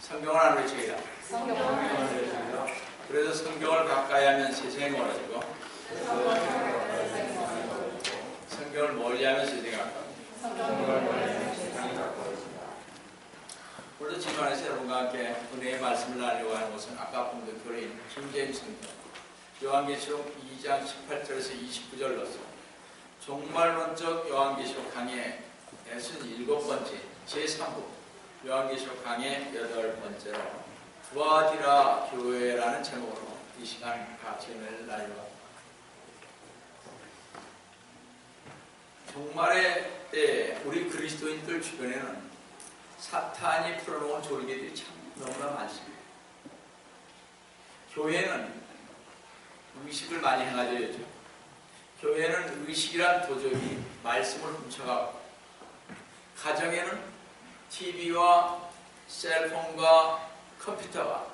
성경을 안 외쳐야. 그래서 성경을 가까이 하면 세상이 멀어지고 성경을 멀리하면 세상이 가까워집니다. 오늘도 집안에서 여러분과 함께 은혜의 말씀을 나누려고 하는 것은 아까 본 교인 김재임 성경 요한계시록 2장 18절에서 29절로서 종말론적 요한계시록 강의 67번째 제3부 요한계시록 강의 8번째로 두아디라 교회라는 제목으로 이 시간 같이 은혜를 나누려고 합니다. 종말의 때 우리 그리스도인들 주변에는 사탄이 풀어놓은 조리개들이 참 너무나 많습니다. 교회는 의식을 많이 행하려야죠. 교회는 의식이란 도적이 말씀을 훔쳐가고, 가정에는 TV와 셀폰과 컴퓨터와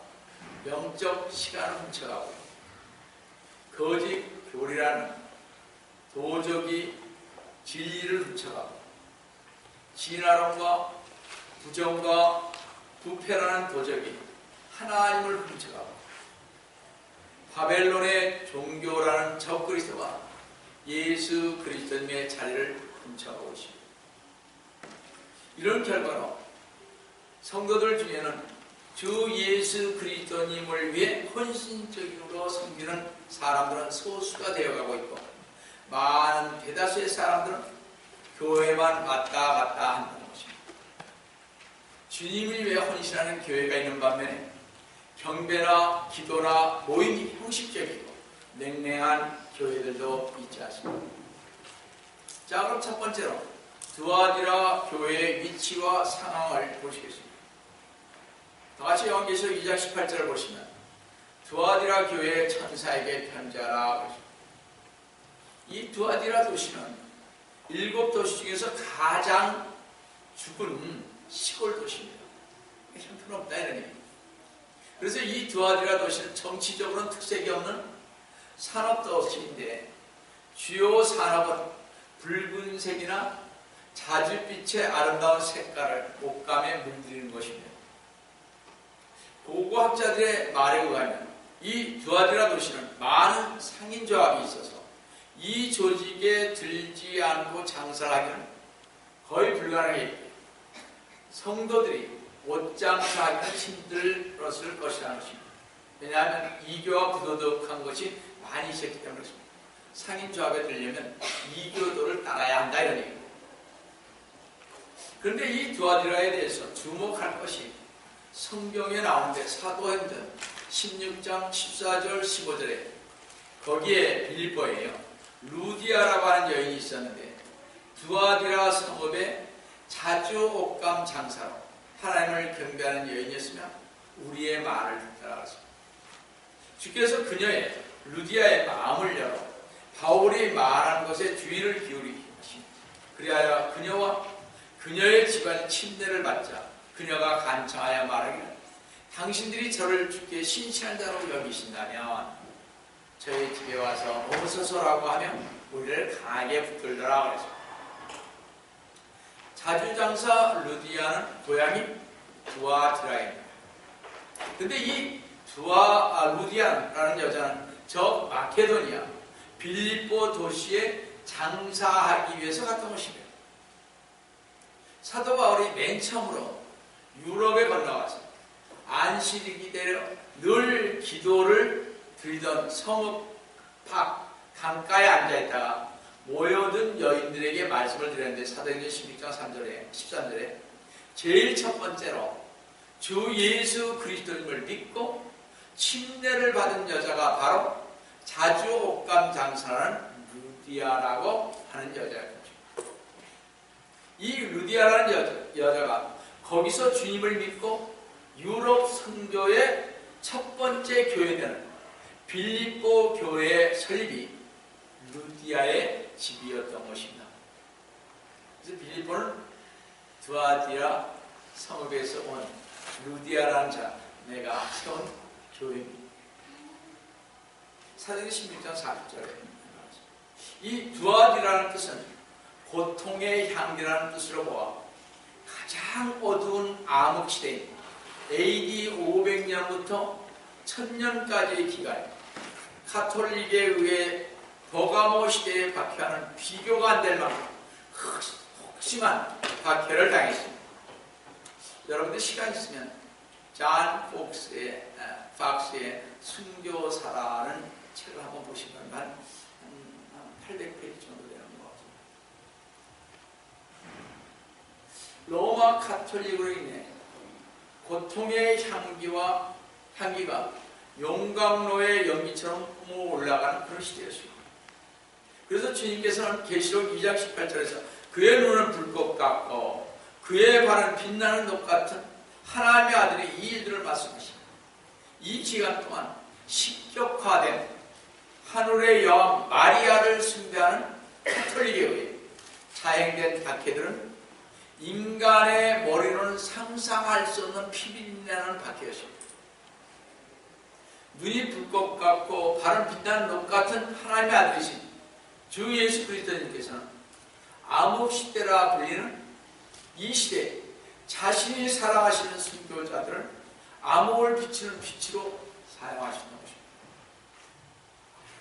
영적 시간을 훔쳐가고, 거짓 교리라는 도적이 진리를 훔쳐가고, 진화론과 부정과 부패라는 도적이 하나님을 훔쳐가고, 바벨론의 종교라는 적그리스도가 예수 그리스도님의 자리를 훔쳐가고 있습니다. 이런 결과로 성도들 중에는 주 예수 그리스도님을 위해 헌신적으로 섬기는 사람들은 소수가 되어가고 있고, 많은 대다수의 사람들은 교회만 왔다 갔다 한다는 것입니다. 주님을 위해 헌신하는 교회가 있는 반면에 경배나 기도나 모임이 형식적이고 냉랭한 교회들도 있지 않습니까? 자, 그럼 첫 번째로 두아디라 교회의 위치와 상황을 보시겠습니다. 다같이 요한계시록 2장 18절을 보시면 두아디라 교회의 천사에게 편지하라. 이 두아디라 도시는 7도시 중에서 가장 죽은 시골 도시입니다. 형편없다 이런 얘기입니다. 그래서 이 두아디라 도시는 정치적으로는 특색이 없는 산업도시인데, 주요 산업은 붉은색이나 자줏빛의 아름다운 색깔을 옷감에 물들이는 것입니다. 고고학자들의 말에 의하면 이 두아디라 도시는 많은 상인조합이 있어서 이 조직에 들지 않고 장사하기는 거의 불가능했고, 성도들이 옷 장사하기는 힘들었을 것이라는 것입니다. 왜냐하면 이교와 부도덕한 것이 많이 있었기 때문에 그렇습니다. 상인조합에 들려면 이교도를 따라야 한다 이런 얘기입니다. 그런데 이 두아디라에 대해서 주목할 것이 성경에 나오는데 사도행전 16장 14절 15절에 거기에 빌립보에요 루디아라고 하는 여인이 있었는데, 두아디라 성읍에 자주 옷감 장사로 하나님을 경배하는 여인이었으며 우리의 말을 듣더라 그랬습니다. 주께서 그녀의 루디아의 마음을 열어 바울이 말한 것에 주의를 기울이게 하십니다. 그리하여 그녀와 그녀의 집안이 침례를 받자 그녀가 간청하여 말하기를, 당신들이 저를 주께 신실한 자로 여기신다면 저희 집에 와서 오소서라고 하면 우리를 강하게 붙들더라 그랬습니다. 자주장사 루디아는 고향이 두아디라입니다. 근데 이 루디아라는 여자는 저 마케도니아 빌립보 도시에 장사하기 위해서 갔던 것입니다. 사도 바울이 맨 처음으로 유럽에 건너가서 안식일이 되려 늘 기도를 드리던 성읍 밖 강가에 앉아있다가 모여든 여인들에게 말씀을 드렸는데, 사도행전 16장 3절에 13절에 제일 첫 번째로 주 예수 그리스도님을 믿고 침례를 받은 여자가 바로 자주 옷감 장사라는 루디아라고 하는 여자였죠. 이 루디아라는 여자가 거기서 주님을 믿고 유럽 선교의 첫 번째 교회는 빌립보 교회의 설립이 루디아의 집이었던 것입니다. 그래서 빌립보는 두아디라 성읍에서 온 루디아라는 자매가 세운 교회입니다. 사도행전 16장 40절에 이 두아디라는 뜻은 고통의 향기라는 뜻으로 모아 가장 어두운 암흑시대인 AD 500년부터 1000년까지의 기간, 가톨릭에 의해 버가모 시대에 박해하는 비교가 안 될 만큼 혹심한 박해를 당했습니다. 여러분들 시간 있으면 존 폭스의 순교사라는 책을 한번 보시면 한 800페이지 정도 되는 것 같습니다. 로마 가톨릭으로 인해 고통의 향기가 용광로의 연기처럼 뿜어 올라가는 그런 시대였습니다. 그래서 주님께서는 계시록 2장 18절에서 그의 눈은 불꽃 같고 그의 발은 빛나는 녹 같은 하나님의 아들이 이 일들을 말씀하십니다. 이 기간 동안 식격화된 하늘의 여왕 마리아를 숭배하는 가톨릭에 의해 자행된 박해들은 인간의 머리로는 상상할 수 없는 피비린내나는 박해였습니다. 눈이 불꽃 같고 발은 빛나는 녹 같은 하나님의 아들이신 주 예수 그리스도님께서는 암흑시대라 불리는 이 시대에 자신이 사랑하시는 순교자들을 암흑을 비치는 빛으로 사용하시는 것입니다.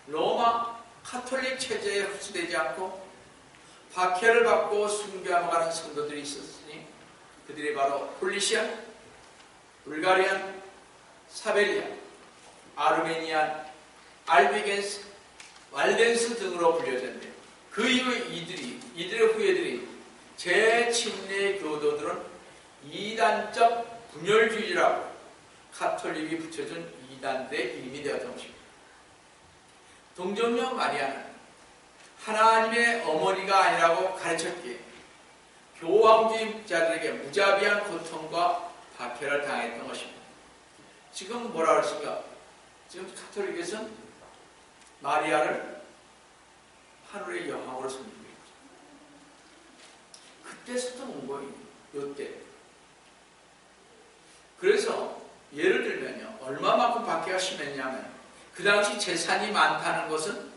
로마 가톨릭 체제에 흡수되지 않고 박해를 받고 순교하는 성도들이 있었으니 그들이 바로 폴리시안, 불가리안, 사벨리아, 아르메니안, 알비겐스, 왈덴스 등으로 불려졌는데 그 이후 이들의 후예들이 제침례 교도들은 이단적 분열주의라고 가톨릭이 붙여준 이단들의 이름이 되었던 것입니다. 동정녀 마리아는 하나님의 어머니가 아니라고 가르쳤기에 교황주의자들에게 무자비한 고통과 박해를 당했던 것입니다. 지금 뭐라 그랬습니까? 지금 가톨릭에서는 마리아를 하늘의 여왕으로 섬기고 있죠. 그때부터 온 거예요. 요때. 그래서 예를 들면요, 얼마만큼 박해가 심했냐면 그 당시 재산이 많다는 것은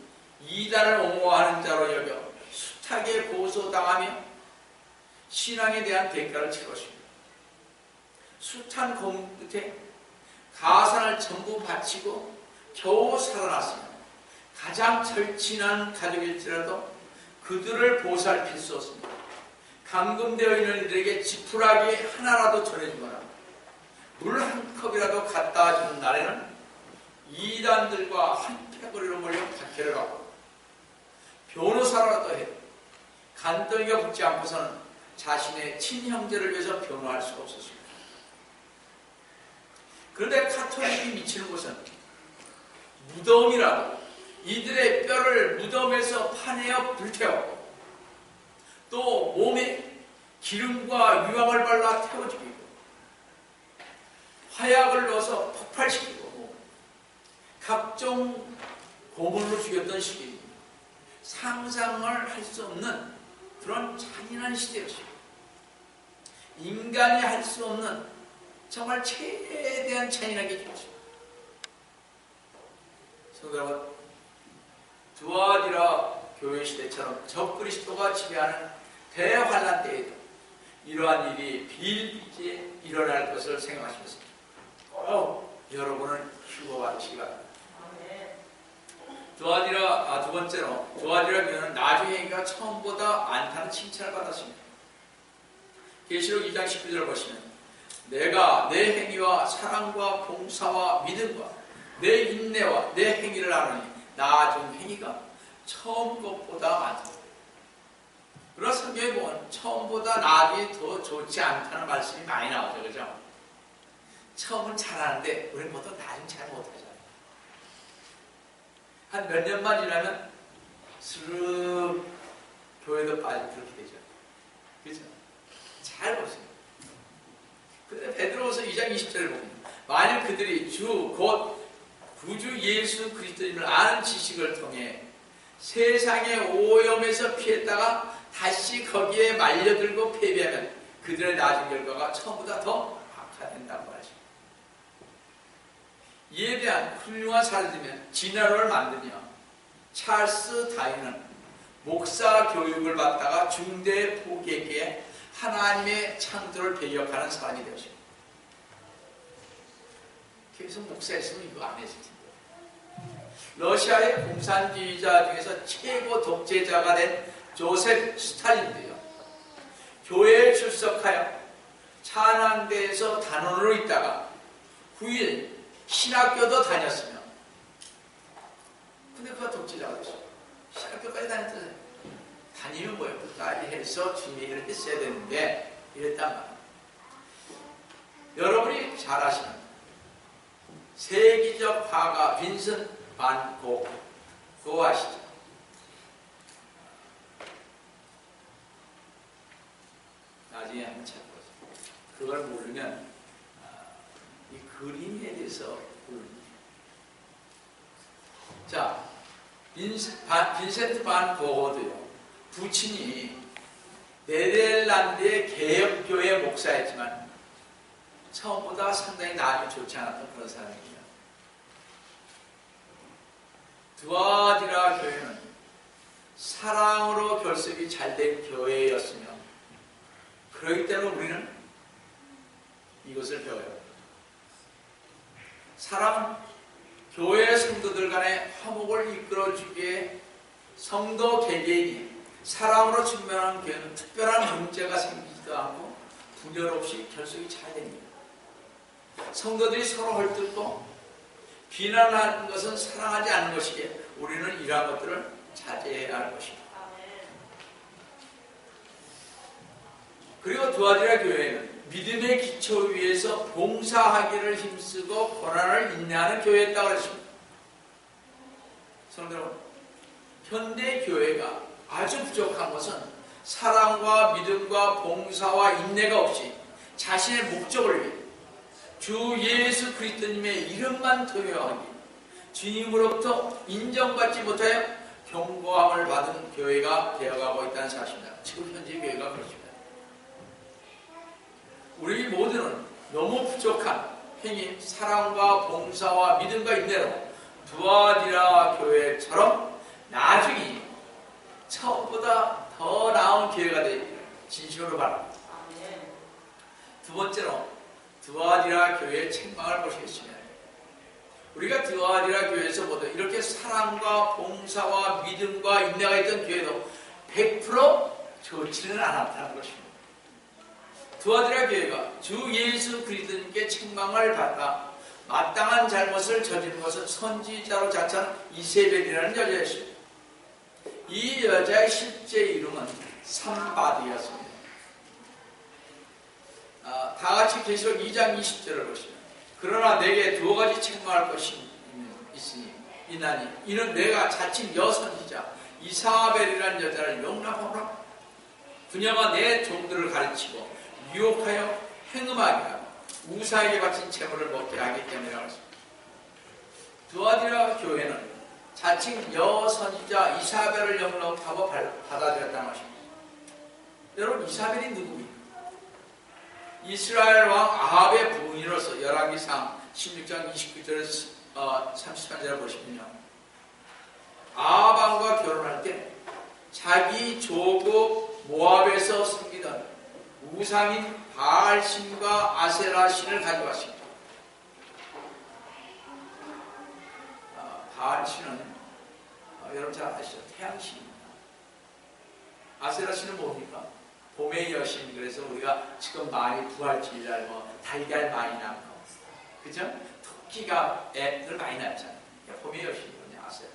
이단을 옹호하는 자로 여겨 숱하게 고소당하며 신앙에 대한 대가를 치렀습니다. 숱한 고문 끝에 가산을 전부 바치고 겨우 살아났으며 가장 절친한 가족일지라도 그들을 보살필 수 없습니다. 감금되어 있는 이들에게 지푸라기 하나라도 전해주거나 물 한 컵이라도 갖다 주는 날에는 이단들과 한패거리로 몰려 박해를 받고 변호사라도 해 간덩이가 붙지 않고서는 자신의 친형제를 위해서 변호할 수가 없었습니다. 그런데 가톨릭이 미치는 것은 무덤이라도 이들의 뼈를 무덤에서 파내어 불태웠고 또 몸에 기름과 유황을 발라 태워 죽이고 화약을 넣어서 폭발시키고 각종 고문으로 죽였던 시기입니다. 상상을 할 수 없는 그런 잔인한 시대였습니다. 인간이 할 수 없는 정말 최대한 잔인하게 죽였습니다. 성도 여러분, 두아디라 교회 시대처럼 적그리스도가 지배하는 대환란 때에도 이러한 일이 비일비재에 일어날 것을 생각하시면서 꼭 여러분은 휴거받으시기 바랍니다. 두 번째로 두아디라 교회는 나중에 행위가 처음보다 많다는 칭찬을 받았습니다. 계시록 2장 19절을 보시면 내가 내 행위와 사랑과 봉사와 믿음과 내 인내와 내 행위를 아노니 나중 행위가 처음 것보다 많다. 그러나 성경에 보면 처음보다 나중이 더 좋지 않다는 말씀이 많이 나오죠. 그죠? 처음은 잘하는데 우리는 보통 나중 잘 못하잖아요. 한 몇 년만 지나면 스르륵 교회도 빠지고 그렇게 되죠. 그죠? 잘 보세요. 근데 베드로후서 2장 20절을 보면 만일 그들이 주 곧 구주 예수 그리스도님을 아는 지식을 통해 세상의 오염에서 피했다가 다시 거기에 말려들고 패배하면 그들의 나중 결과가 처음보다 더 악화된다고 하십니다. 이에 대한 훌륭한 사례를 들면 진화론을 만드며 찰스 다윈은 목사 교육을 받다가 중대에 포기했기에 하나님의 창조를 배격하는 사람이 되었습니다. 계속 목사였으면 이거 안 했을 텐데. 러시아의 공산주의자 중에서 최고 독재자가 된 조셉 스탈린도요, 교회에 출석하여 찬양대에서 단원으로 있다가 후일 신학교도 다녔으며, 근데 그가 독재자가 됐어요. 신학교까지 다녔잖아요. 다니면 뭐예요? 끝까지 해서 주님의 일을 했어야 되는데 이랬단 말이에요. 여러분이 잘 아시는 세계적 화가 빈센트 반 고흐, 그거 아시죠? 나중에 한번 찾아보세요. 그걸 모르면 이 그림에 대해서 모릅니다. 자, 빈센트 반 고흐도요, 부친이 네덜란드의 개혁교회 목사였지만 처음보다 상당히 나음이 좋지 않았던 그런 사람입니다. 두아디라 교회는 사랑으로 결석이 잘 된 교회였으며, 그렇기 때문에 우리는 이것을 배워요. 사랑은 교회 성도들 간의 화목을 이끌어주기에 성도 개개인이 사랑으로 측면하는 교회는 특별한 문제가 생기지도 않고 분열 없이 결석이 잘 됩니다. 성도들이 서로 헐뜯고 비난하는 것은 사랑하지 않는 것이기에 우리는 이러한 것들을 자제해야 할 것입니다. 그리고 두아디라 교회는 믿음의 기초 위에서 봉사하기를 힘쓰고 고난을 인내하는 교회였다고 했습니다. 성도 여러분, 현대 교회가 아주 부족한 것은 사랑과 믿음과 봉사와 인내가 없이 자신의 목적을 위해 주 예수 그리스도님의 이름만 토요하기, 주님으로부터 인정받지 못하여 경고함을 받은 교회가 되어가고 있다는 사실입니다. 지금 현재 교회가 그렇습니다. 우리 모두는 너무 부족한 행위, 사랑과 봉사와 믿음과 인내로 두아디라 교회처럼 나중에 처음보다 더 나은 교회가 되기를 진심으로 바랍니다. 두 번째로 두아디라 교회의 책망을 보시겠습니다. 우리가 두아디라 교회에서 모두 이렇게 사랑과 봉사와 믿음과 인내가 있던 교회도 100% 좋지는 않았다는 것입니다. 두아디라 교회가 주 예수 그리스도님께 책망을 받아 마땅한 잘못을 저지른 것은 선지자로 자처한 이세벨이라는 여자였습니다. 이 여자의 실제 이름은 삼바디였습니다. 다 같이 계시록 2장 20절을 보시면, 그러나 내게 두 가지 책망할 것이 있으니 이나니 이는 내가 자칭 여선지자 이사벨이라는 여자를 용납하노라. 그녀가 내 종들을 가르치고 유혹하여 행음하게 하고 우사에게 바친 재물을 먹게 하기 때문이라고 했습니다. 두아디라 교회는 자칭 여선지자 이사벨을 영접하고 받아들였다는 것입니다. 여러분, 이사벨이 누구입니까? 이스라엘 왕 아합의 부인으로서 열왕기상 16장 29절에서 33절을 보시면요, 아합 왕과 결혼할 때 자기 조국 모압에서 섬기던 우상인 바알신과 아세라 신을 가져왔습니다. 바알신은 여러분 잘 아시죠? 태양신입니다. 아세라 신은 뭡니까? 봄의 여신. 그래서 우리가 지금 많이 부활주일날 달걀 많이 낳고, 그죠? 토끼가 애들 많이 낳잖아요. 봄의 여신이거든요, 아세라.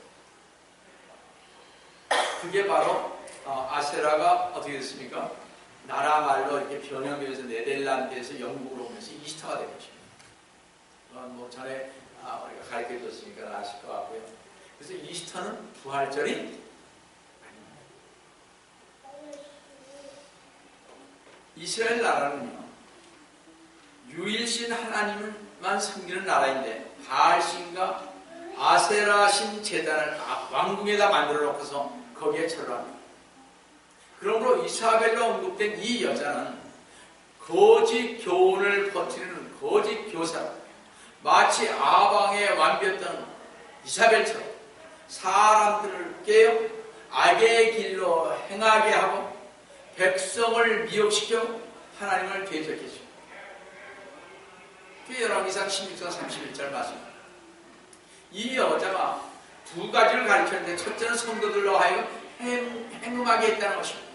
그게 바로 아세라가 어떻게 됐습니까? 나라 말로 이렇게 변형되어서 네덜란드에서 영국으로 오면서 이스터가 된 것입니다. 전에 우리가 가르쳐 줬으니까 아실 것 같고요. 그래서 이스터는 부활절이 아닙니다. 이스라엘 나라는요, 유일신 하나님만 섬기는 나라인데 바알신과 아세라신 제단을 왕궁에다 만들어 놓고서 거기에 절을 합니다. 그러므로 이사벨로 언급된 이 여자는 거짓 교훈을 퍼뜨리는 거짓 교사, 마치 아방의 왕비였던 이사벨처럼 사람들을 깨어 악의 길로 행하게 하고 백성을 미혹시켜 하나님을 대적했습니다. 그게 열왕기상 16장 31절 말씀입니다. 이 여자가 두 가지를 가르쳤는데 첫째는 성도들로 하여금 행음하게 했다는 것입니다.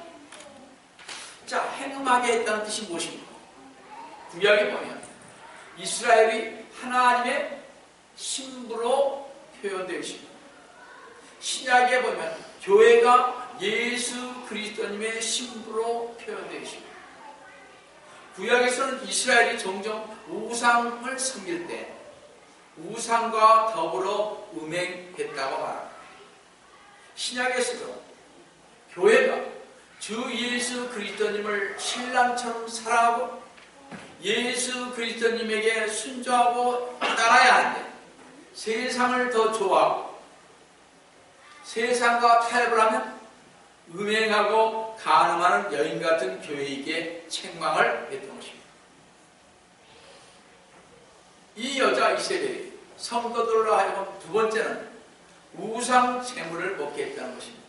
자, 행음하게 했다는 뜻이 무엇입니까? 구약에 보면 이스라엘이 하나님의 신부로 표현되어 있습니다. 신약에 보면 교회가 예수 그리스도님의 신부로 표현되어 있습니다. 구약에서는 이스라엘이 종종 우상을 섬길 때 우상과 더불어 음행했다고 말합니다. 신약에서도 교회가 주 예수 그리스도님을 신랑처럼 사랑하고 예수 그리스도님에게 순종하고 따라야 하는데 세상을 더 좋아하고 세상과 타협을 하면 음행하고 간음하는 여인 같은 교회에게 책망을 했던 것입니다. 이 여자 이세벨이 성도들로 하여금 두 번째는 우상 제물을 먹게 했다는 것입니다.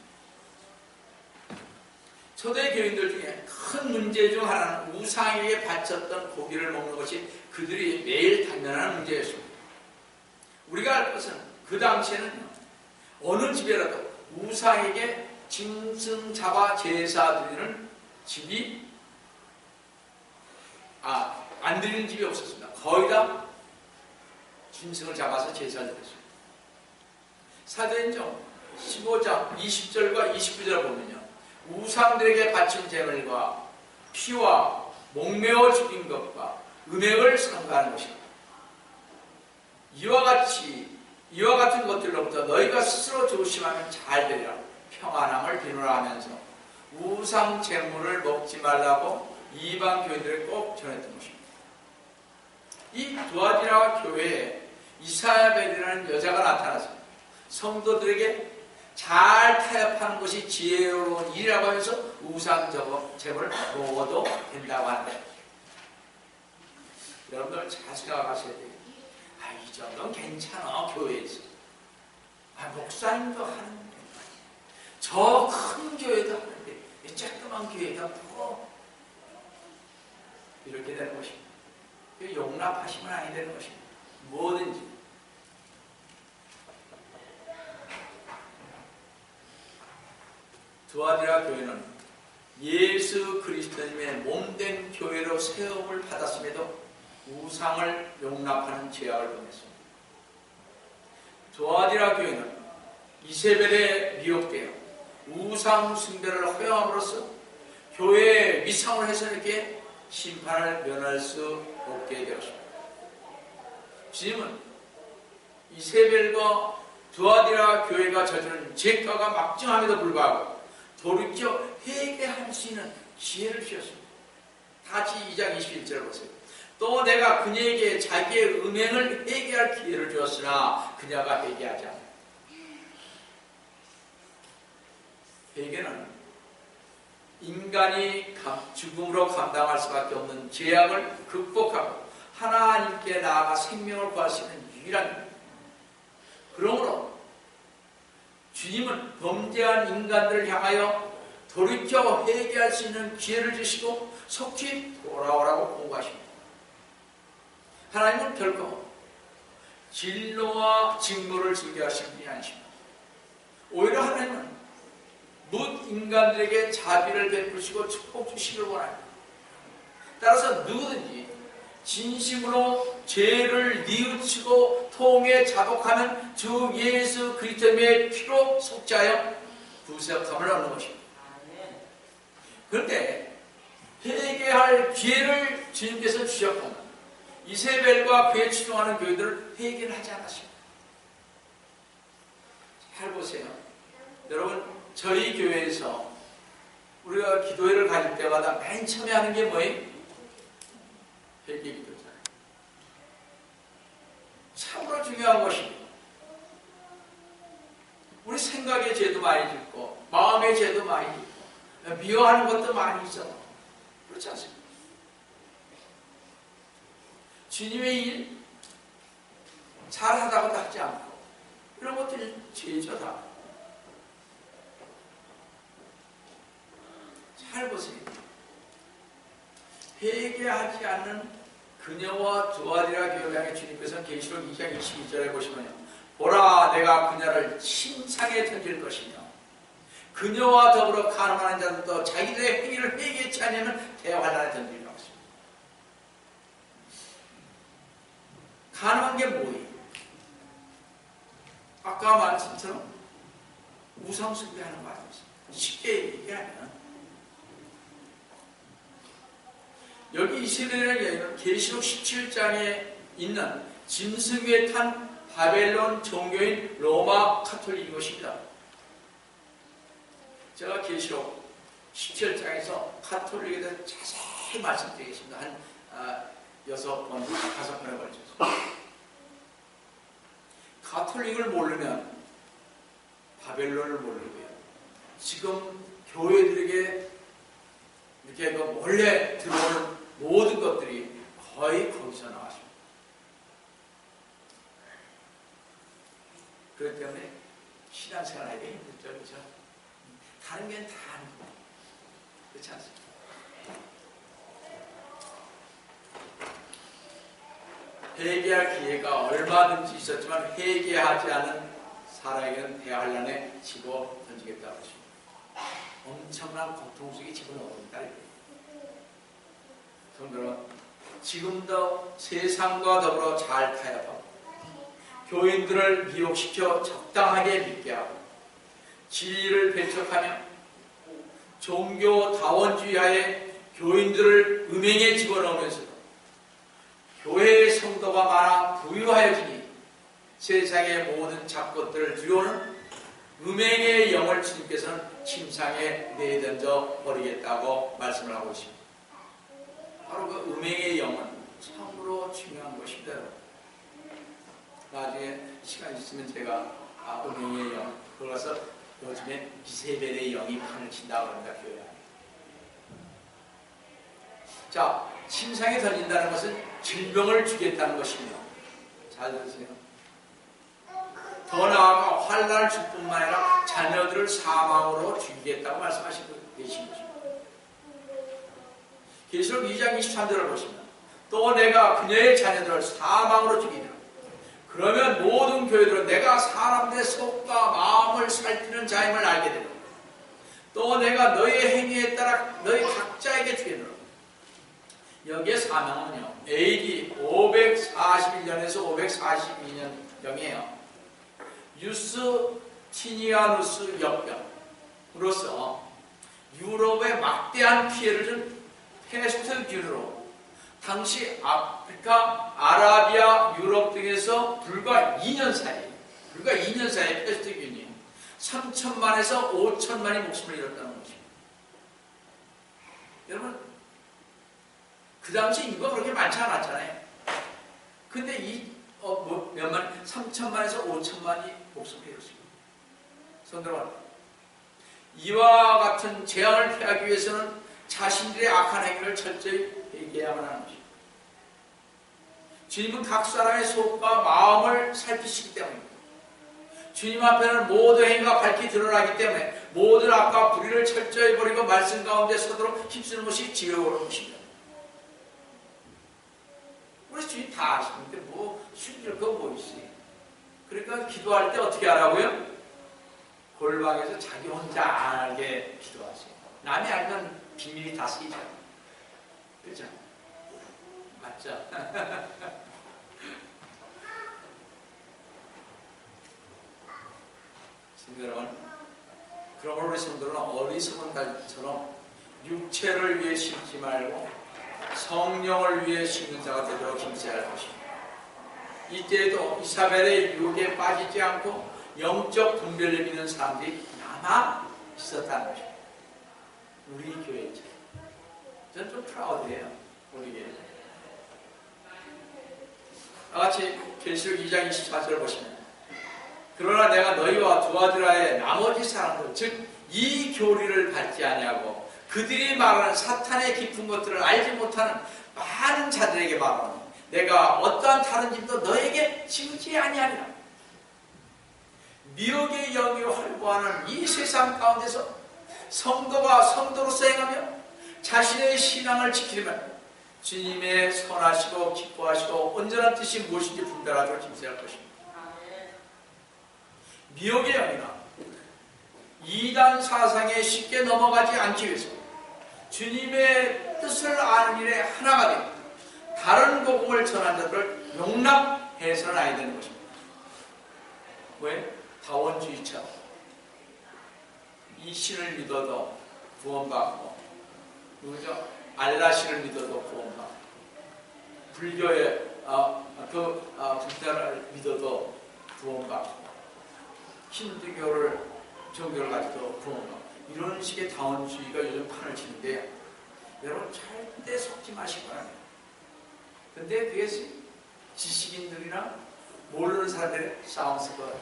초대 교인들 중에 큰 문제 중 하나는 우상에게 바쳤던 고기를 먹는 것이 그들이 매일 당면하는 문제였습니다. 우리가 알 것은 그 당시에는 어느 집에라도 우상에게 짐승 잡아 제사 드리는 집이 안 드리는 집이 없었습니다. 거의 다 짐승을 잡아서 제사를 드렸습니다. 사도행전 15장 20절과 29절을 보면요, 우상들에게 바친 제물과 피와 목매어 죽인 것과 음행을 삼가하는 것입니다. 이와 같은 것들로부터 너희가 스스로 조심하면 잘 되리라. 평안함을 비누라 하면서 우상 제물을 먹지 말라고 이방 교인들에 꼭 전했던 것입니다. 이 두아디라 교회에 이사벨이라는 여자가 나타나서 성도들에게 잘 타협하는 것이 지혜로운 일이라고 하면서 우상 제물을 먹어도 된다고 하는데, 여러분들 잘 생각하셔야 돼요. 이 정도는 괜찮아, 교회에서. 목사님도 하는 저 큰 교회도 하는데 이 조그만 교회가 뭐 이렇게 되는 것입니다. 용납하시면 아니 되는 것입니다. 뭐든지. 두아디라 교회는 예수 그리스도님의 몸된 교회로 세움을 받았음에도 우상을 용납하는 죄악을 범했습니다. 두아디라 교회는 이세벨에 미혹되어 우상 숭배를 허용함으로써 교회의 위상을 훼손했기에 심판을 면할 수 없게 되었습니다. 주님은 이세벨과 두아디라 교회가 저지른 죄가가 막중함에도 불구하고 돌이켜 회개할 수 있는 기회를 주셨습니다. 다시 2장 21절을 보세요. 또 내가 그녀에게 자기의 음행을 회개할 기회를 주었으나 그녀가 회개하지 않았다. 회개는 인간이 죽음으로 감당할 수밖에 없는 죄악을 극복하고 하나님께 나아가 생명을 구할 수 있는 유일한 길입니다. 그러므로 주님은 범죄한 인간들을 향하여 돌이켜 회개할 수 있는 기회를 주시고 속히 돌아오라고 공고하십니다. 하나님은 결코 진노와 징노를 즐겨하시는 분이 아니십니다. 오히려 하나님은 뭇 인간들에게 자비를 베푸시고 축복 주시길 원합니다. 따라서 누구든지 진심으로 죄를 뉘우치고 통에 자복하면 주 예수 그리스도의 피로 속죄하여 구속함을 얻는 것입니다. 그런데 회개할 기회를 주님께서 주셨고 이세벨과 그에 추종하는 교회들을 회개를 하지 않았습니다. 잘 보세요. 여러분, 저희 교회에서 우리가 기도회를 가질 때마다 맨 처음에 하는 게 뭐예요? 회개 기도잖아요. 참으로 중요한 것입니다. 우리 생각의 죄도 많이 짓고 마음의 죄도 많이 짓고 미워하는 것도 많이 있어. 그렇지 않습니까? 주님의 일 잘하다고도 하지 않고 이런 것들이 죄죠 다. 잘 보세요. 회개하지 않는 그녀와 두아디라 교회당의 주님께서는 계시록 2장 22절에 보시면요, 보라 내가 그녀를 침상에 던질 것이며 그녀와 더불어 가늠하는 자들도 자기들의 행위를 회개치 않으면 대환란에 던질까 하십니다. 가늠한 게 뭐예요? 아까 말한 것처럼 우상숭배하는 거 아닙니까? 쉽게 얘기하면 여기 이스라엘이라는 이야기는 계시록 17장에 있는 짐승 위에 탄 바벨론 종교인 로마 카톨릭인 것입니다. 제가 계시록 17장에서 카톨릭에 대해서 자세히 말씀드리겠습니다. 한 6번, 5번에 걸쳐서. 카톨릭을 모르면 바벨론을 모르고요. 지금 교회들에게 이렇게 몰래 들어오는 모든 것들이 거의 거기서 나왔습니다. 그렇기 때문에 신앙생활 하기가 힘들죠. 그렇죠? 다른 게 다 아니고. 그렇지 않습니까? 회개할 기회가 얼마든지 있었지만 회개하지 않은 사람에게는 대환란에 집어 던지겠다고 하십니다. 엄청난 고통 속에 집어넣습니다. 성도는 지금도 세상과 더불어 잘 타협하고 교인들을 미혹시켜 적당하게 믿게 하고 진리를 배척하며 종교다원주의하에 교인들을 음행에 집어넣으면서도 교회의 성도가 많아 부유하여지니 세상의 모든 잡것들을 두려워하는 음행의 영을 주님께서는 침상에 내던져 버리겠다고 말씀을 하고 있습니다. 바로 그 음행의 영은 참으로 중요한 것입니다. 나중에 시간 있으면 제가 음행의 영, 그걸 가서 요즘에 이세벨의 영이 판을 친다고 합니다. 교회 안에. 자, 침상에 던진다는 것은 질병을 주겠다는 것입니다. 잘 들으세요. 더 나아가 환난을 줄 뿐만 아니라 자녀들을 사망으로 죽이겠다고 말씀하시고 계신 것입니다. 계시록 2장 23절을 보시면 또 내가 그녀의 자녀들을 사망으로 죽이리라. 그러면 모든 교회들은 내가 사람들의 속과 마음을 살피는 자임을 알게 되리라. 또 내가 너희의 행위에 따라 너희 각자에게 주겠노라. 여기에 사명은요, AD 541년에서 542년경이에요. 유스티니아누스 역병으로서 유럽에 막대한 피해를 준 패스트균으로 당시 아프리카, 아라비아, 유럽 등에서 불과 2년 사이에 패스트균이 3천만에서 5천만이 목숨을 잃었다는 것입니다. 여러분, 그 당시 인구가 그렇게 많지 않았잖아요. 근데 몇만, 3천만에서 5천만이 목숨을 잃었습니다. 성도는 이와 같은 재앙을 피하기 위해서는 자신들의 악한 행위를 철저히 회개해야만 하는 것입니다. 주님은 각 사람의 속과 마음을 살피시기 때문입니다. 주님 앞에는 모든 행위가 밝히 드러나기 때문에 모든 악과 불의를 철저히 버리고 말씀 가운데 서도록 힘쓰는 것이 지혜로운 것입니다. 우리 주님 다 아시는데 숨길 거 뭐 있어요? 그러니까 기도할 때 어떻게 하라고요? 골방에서 자기 혼자 안 알게 기도하세요. 남이 알면 비밀이 다 쓰이잖아요. 그렇죠? 맞죠? 여러분, 그러므로 우리 성도는 어리석은 달처럼 육체를 위해 심지 말고 성령을 위해 심는 자가 되도록 힘써야 할 것입니다. 이때에도 이사벨의 유혹에 빠지지 않고 영적 분별을 믿는 사람들이 남아 있었다는 것입니다. 우리 교회죠. 저는 좀 프라우드해요. 우리 교회. 나같이 계시록 2장 24절을 보시면 그러나 내가 너희와 두아디라의 나머지 사람들, 즉 이 교리를 받지 아니하고 그들이 말하는 사탄의 깊은 것들을 알지 못하는 많은 자들에게 말하노니 내가 어떠한 다른 짐도 너에게 지우지 아니하리라. 미혹의 영이 활보하는 이 세상 가운데서 성도가 성도로서 행하며 자신의 신앙을 지키려면 주님의 선하시고 기뻐하시고 온전한 뜻이 무엇인지 분별하도록 힘써야 할 것입니다. 미혹의 영이나 이단 사상에 쉽게 넘어가지 않기 위해서 주님의 뜻을 아는 일에 하나가 되고 다른 복음을 전한 자들을 용납해서는 아야 되는 것입니다. 왜? 다원주의처럼 이 신을 믿어도 구원받고, 누구죠? 알라 신을 믿어도 구원받고, 불교의 불자를 믿어도 구원받고, 힌두교를 종교를 가지고 구원받고, 이런 식의 다원주의가 요즘 판을 치는데, 여러분 절대 속지 마시기 바랍니다. 근데 그게 지식인들이나 모르는 사람들의 싸움에서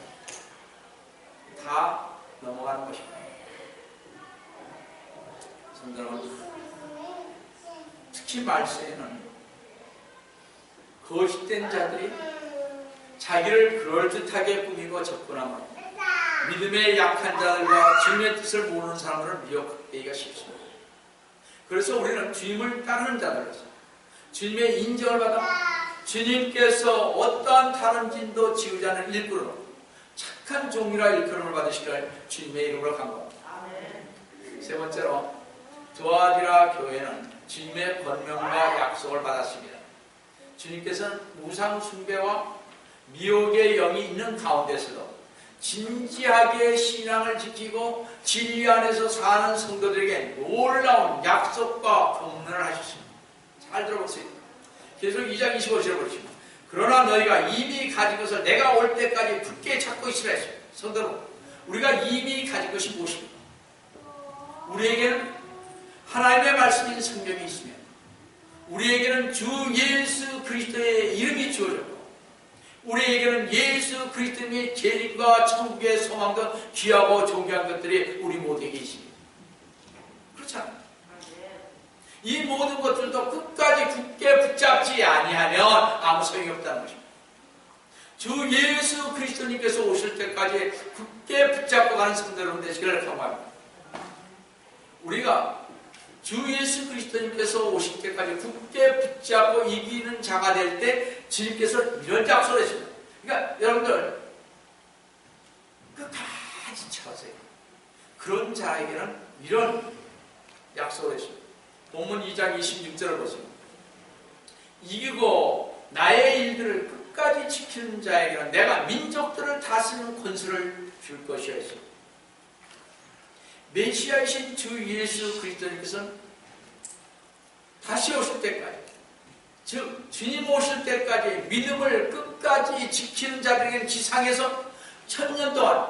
다 넘어가는 것입니다. 성도는 특히 말세에는 거짓된 자들이 자기를 그럴듯하게 꾸미고 접근하면 믿음의 약한 자들과 주님의 뜻을 모르는 사람들을 미혹하기가 쉽습니다. 그래서 우리는 주님을 따르는 자들로서 주님의 인정을 받아 주님께서 어떠한 다른 진도 지우지 않는 일꾼으로 착한 종이라 일컬음을 받으시기를 주님의 이름으로 간구합니다. 세 번째로 두아디라 교회는 주님의 권명과 약속을 받았습니다. 주님께서는 우상 숭배와 미혹의 영이 있는 가운데서도 진지하게 신앙을 지키고 진리 안에서 사는 성도들에게 놀라운 약속과 권면을 하셨습니다. 잘 들어보세요. 계속 2장 25절을 보십니다. 그러나 너희가 이미 가진 것을 내가 올 때까지 굳게 찾고 있으라 했습니다. 성도로 우리가 이미 가진 것이 무엇입니까? 우리에게는 하나님의 말씀인 성경이 있으며 우리에게는 주 예수 그리스도의 이름이 주어졌고 우리에게는 예수 그리스도의 재림과 천국의 소망 등 귀하고 존귀한 것들이 우리 모두에게 있습니다. 그렇잖아요. 이 모든 것들도 끝까지 굳게 붙잡지 아니하면 아무 소용이 없다는 것입니다. 주 예수 그리스도님께서 오실 때까지 굳게 붙잡고 가는 성도 여러분 되시기를 경고합니다. 우리가 주 예수 그리스도님께서 오실 때까지 굳게 붙잡고 이기는 자가 될 때 주님께서 이런 약속을 하십니다. 그러니까 여러분들 끝까지 찾으세요. 그런 자에게는 이런 약속을 하십니다. 본문 2장 26절을 보세요. 이기고 나의 일들을 끝까지 지키는 자에게는 내가 민족들을 다스리는 권세를 줄 것이야 했습니다. 메시아이신 주 예수 그리스도님께서는 다시 오실 때까지, 즉 주님 오실 때까지 믿음을 끝까지 지키는 자들에게는 지상에서 1000년 동안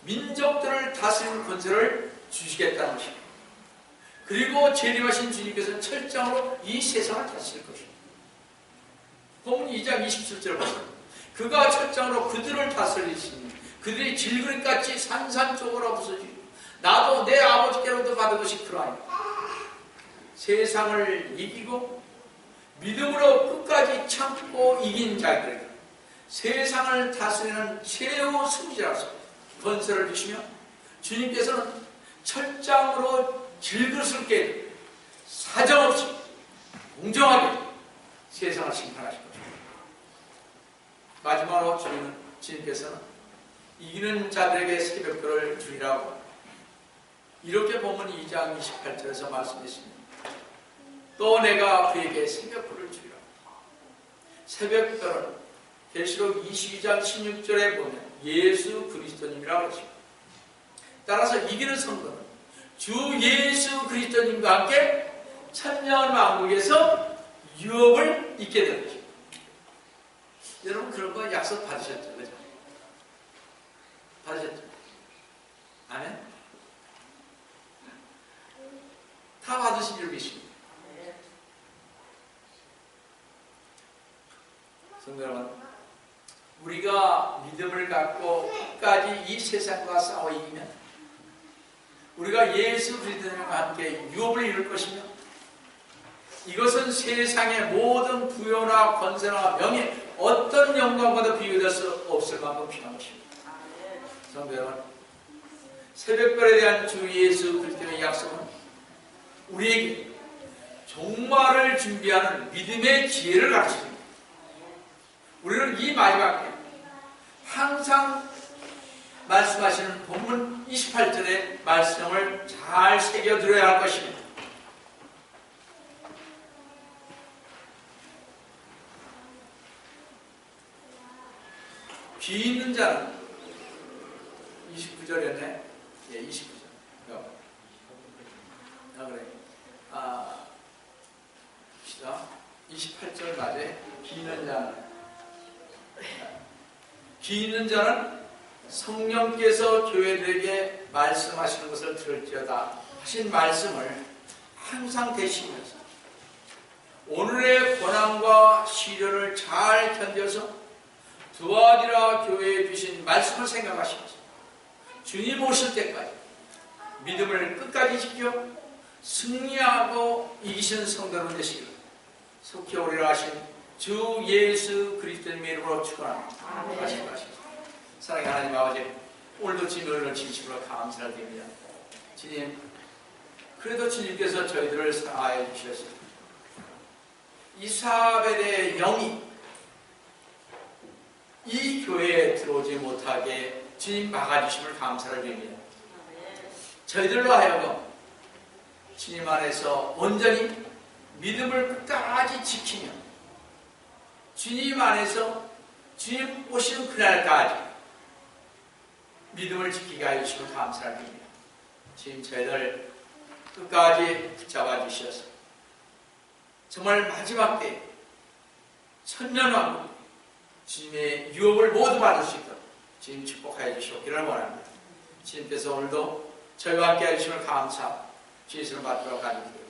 민족들을 다스리는 권세를 주시겠다는 것입니다. 그리고 재림하신 주님께서는 철장으로 이 세상을 다스릴 것입니다. 본문 2장 27절 보세요. 그가 철장으로 그들을 다스리시니 그들이 질그릇같이 산산조각으로 부서지고 나도 내 아버지께로도 받은 것이 그러하니 세상을 이기고 믿음으로 끝까지 참고 이긴 자들에게 세상을 다스리는 최후 승리자로서 권세를 주시며 주님께서는 철장으로 질그릇을 깨고 사정없이 공정하게 세상을 심판하실 것입니다. 마지막으로 주님께서는 이기는 자들에게 새벽별을 주리라고 이렇게 보면 2장 28절에서 말씀했습니다. 또 내가 그에게 새벽별을 주리라. 새벽별은 계시록 22장 16절에 보면 예수 그리스도님이라고 하십니다. 따라서 이기는 성도는 주 예수 그리스도님과 함께 천년왕국에서 유업을 잊게 되는 것입니다. 여러분 그런 거 약속 받으셨죠? 그죠? 받으셨죠? 아멘? 다 받으신 줄 믿습니다. 성도 여러분, 우리가 믿음을 갖고 끝까지 이 세상과 싸워 이기면 우리가 예수 그리스도님과 함께 유업을 이룰 것이며 이것은 세상의 모든 부여나 권세나 명예 어떤 영광과도 비교될 수 없을 만큼 귀한 것입니다. 성도 여러분, 새벽별에 대한 주 예수 그리스도의 약속은 우리에게 종말을 준비하는 믿음의 지혜를 가르칩니다. 우리는 이 마지막 때 항상 말씀하시는 본문 28절의 말씀을 잘 새겨들어야 할 것입니다. 귀 있는 자는 29절이었네. 예, 29절. 그래. 봅시다. 28절 맞에 귀 있는 자는 성령께서 교회들에게 말씀하시는 것을 들을지어다 하신 말씀을 항상 대시면서 오늘의 고난과 시련을 잘 견뎌서 두아디라 교회에 주신 말씀을 생각하시면서 주님 오실 때까지 믿음을 끝까지 지켜 승리하고 이기시는 성도로 되시기를 속히 오리라 하신 주 예수 그리스도님의 이름으로 축원합니다. 사랑하는 하나님 아버지, 오늘도 주님을 진심으로 감사를 드립니다. 주님, 그래도 주님께서 저희들을 사랑하여 주셨습니다. 이사벨의 영이 이 교회에 들어오지 못하게 주님 막아주심을 감사를 드립니다. 저희들로 하여금 주님 안에서 온전히 믿음을 끝까지 지키며 주님 안에서 주님 오시는 그날까지 믿음을 지키게 하여 주시면 감사를 드립니다. 주님 저희들 끝까지 붙잡아 주셔서 정말 마지막 때 천년왕국 주님의 유업을 모두 받을 수 있도록 주님 축복하여 주시기를 원합니다. 주님께서 오늘도 저희와 함께 해주심을 감사하고 주의 이름을 받도록 하겠습니다.